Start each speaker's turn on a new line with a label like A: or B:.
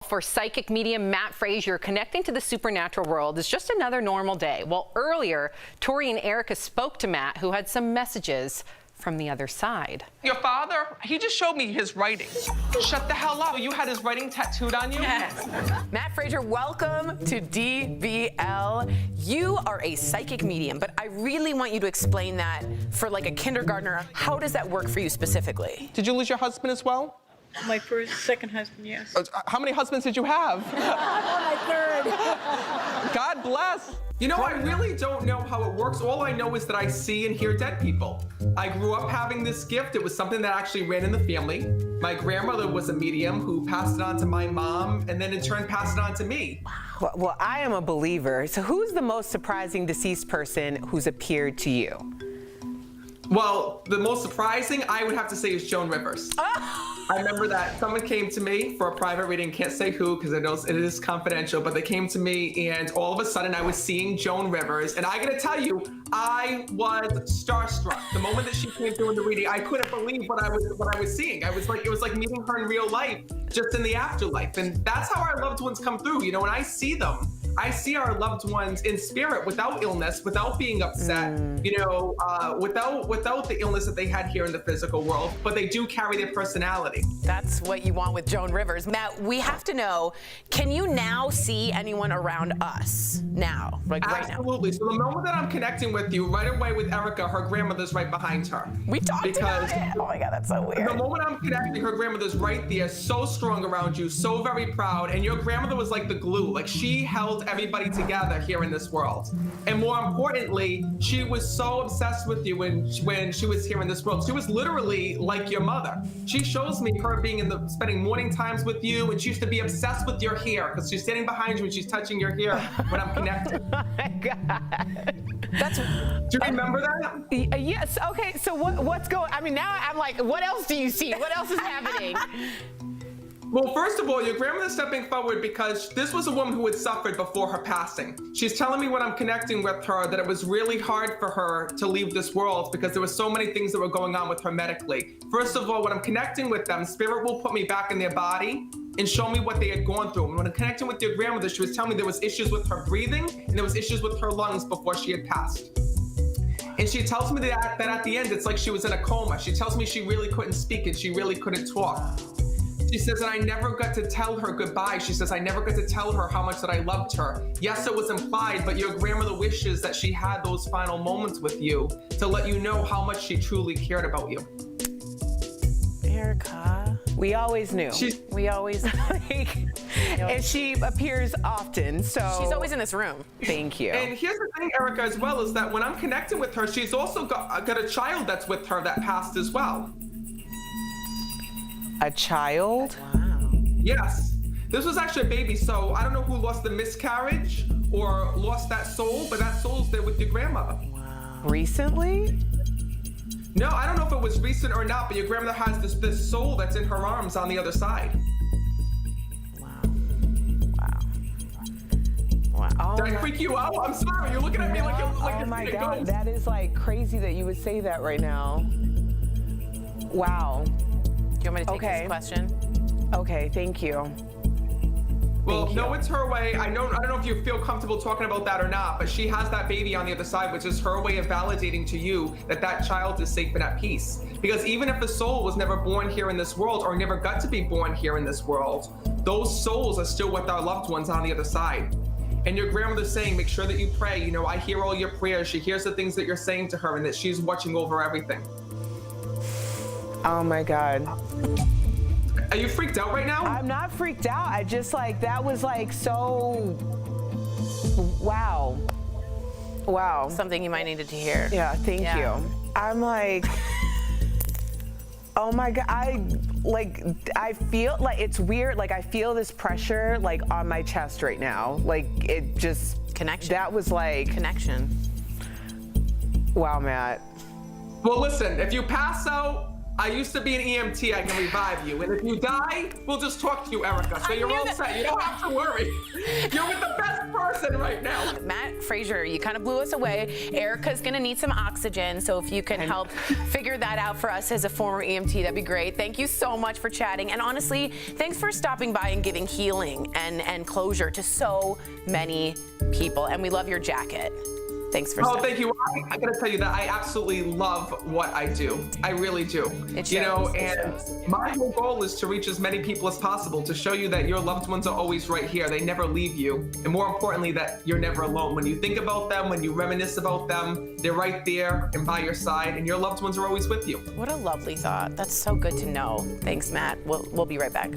A: For psychic medium Matt Fraser, connecting to the supernatural world is just another normal day. Well, earlier, Tori and Erica spoke to Matt, who had some messages from the other side.
B: Your father, he just showed me his writing. Shut the hell up. You had his writing tattooed on you?
C: Yes. Matt Fraser, welcome to DBL. You are a psychic medium, but I really want you to explain that for like a kindergartner. How does that work for you specifically?
B: Did you lose your husband as well?
D: My second husband, yes.
B: How many husbands did you have?
D: My third.
B: God bless. You know, I really don't know how it works. All I know is that I see and hear dead people. I grew up having this gift. It was something that actually ran in the family. My grandmother was a medium who passed it on to my mom and then in turn passed it on to me.
E: Well, I am a believer. So who's the most surprising deceased person who's appeared to you?
B: Well, the most surprising, I would have to say, is Joan Rivers. I remember that someone came to me for a private reading, can't say who because I know it is confidential, but they came to me and all of a sudden I was seeing Joan Rivers, and I gotta tell you, I was starstruck. The moment that she came through in the reading, I couldn't believe what I was seeing. It was like meeting her in real life, just in the afterlife. And that's how our loved ones come through. You know, when I see them, I see our loved ones in spirit, without illness, without being upset, you know, without the illness that they had here in the physical world, but they do carry their personality.
C: That's what you want with Joan Rivers. Matt, we have to know, can you now see anyone around us now, like right now?
B: Absolutely. So the moment that I'm connecting with you, right away with Erica, her grandmother's right behind her.
C: We talked about it. Oh my God, that's so weird.
B: The moment I'm connecting, her grandmother's right there, so strong around you, so very proud, and your grandmother was like the glue. Like, she held everybody together here in this world. And more importantly, she was so obsessed with you when she was here in this world. She was literally like your mother. She shows me her being spending morning times with you, and she used to be obsessed with your hair because she's standing behind you and she's touching your hair when I'm connected.
E: Oh my God.
B: Do you remember that?
E: Yes. Okay. So what's going? I mean, now I'm like, what else do you see? What else is happening?
B: Well, first of all, your grandmother's stepping forward because this was a woman who had suffered before her passing. She's telling me when I'm connecting with her that it was really hard for her to leave this world because there were so many things that were going on with her medically. First of all, when I'm connecting with them, spirit will put me back in their body and show me what they had gone through. And when I'm connecting with your grandmother, she was telling me there was issues with her breathing and there was issues with her lungs before she had passed. And she tells me that at the end, it's like she was in a coma. She tells me she really couldn't speak and she really couldn't talk. She says, and I never got to tell her goodbye. She says, I never got to tell her how much that I loved her. Yes, it was implied, but your grandmother wishes that she had those final moments with you to let you know how much she truly cared about you.
E: Erica. We always knew. We always like, and she appears often, so.
C: She's always in this room.
E: Thank you.
B: And here's the thing, Erica, as well, is that when I'm connecting with her, she's also got a child that's with her that passed as well.
E: A child?
C: Wow.
B: Yes. This was actually a baby, so I don't know who lost the miscarriage or lost that soul, but that soul's there with your grandmother.
E: Wow. Recently?
B: No, I don't know if it was recent or not, but your grandmother has this soul that's in her arms on the other side.
E: Wow. Wow. Wow.
B: Did I freak you out? I'm sorry. You're looking at me like
E: oh my God, that is like crazy that you would say that right now. Wow.
C: Do you want me to take this question?
E: Okay, thank you.
B: Well, no, it's her way. I don't know if you feel comfortable talking about that or not, but she has that baby on the other side, which is her way of validating to you that that child is safe and at peace. Because even if a soul was never born here in this world or never got to be born here in this world, those souls are still with our loved ones on the other side. And your grandmother's saying, make sure that you pray. You know, I hear all your prayers. She hears the things that you're saying to her and that she's watching over everything.
E: Oh my God.
B: Are you freaked out right now?
E: I'm not freaked out. I just like, that was like so, wow. Wow.
C: Something you might needed to hear.
E: Yeah, thank you. I'm like, oh my God, I feel like it's weird. Like I feel this pressure like on my chest right now. Like it just.
C: Connection.
E: That was like.
C: Connection.
E: Wow, Matt.
B: Well, listen, if you pass out, I used to be an EMT, I can revive you. And if you die, we'll just talk to you, Erica. So you're all set. You don't have to worry. You're with the best person. person right now.
C: Matt Fraser, you kind of blew us away. Erica's gonna need some oxygen, so if you can help figure that out for us as a former EMT, that'd be great. Thank you so much for chatting, and honestly, thanks for stopping by and giving healing and closure to so many people, and we love your jacket. Thanks for
B: Oh, thank you. I gotta tell you that I absolutely love what I do. I really do.
C: It shows,
B: you know,
C: it
B: and
C: shows.
B: my whole goal is to reach as many people as possible, to show you that your loved ones are always right here. They never leave you. And more importantly, that you're never alone. When you think about them, when you reminisce about them, they're right there and by your side, and your loved ones are always with you.
C: What a lovely thought. That's so good to know. Thanks, Matt. We'll be right back.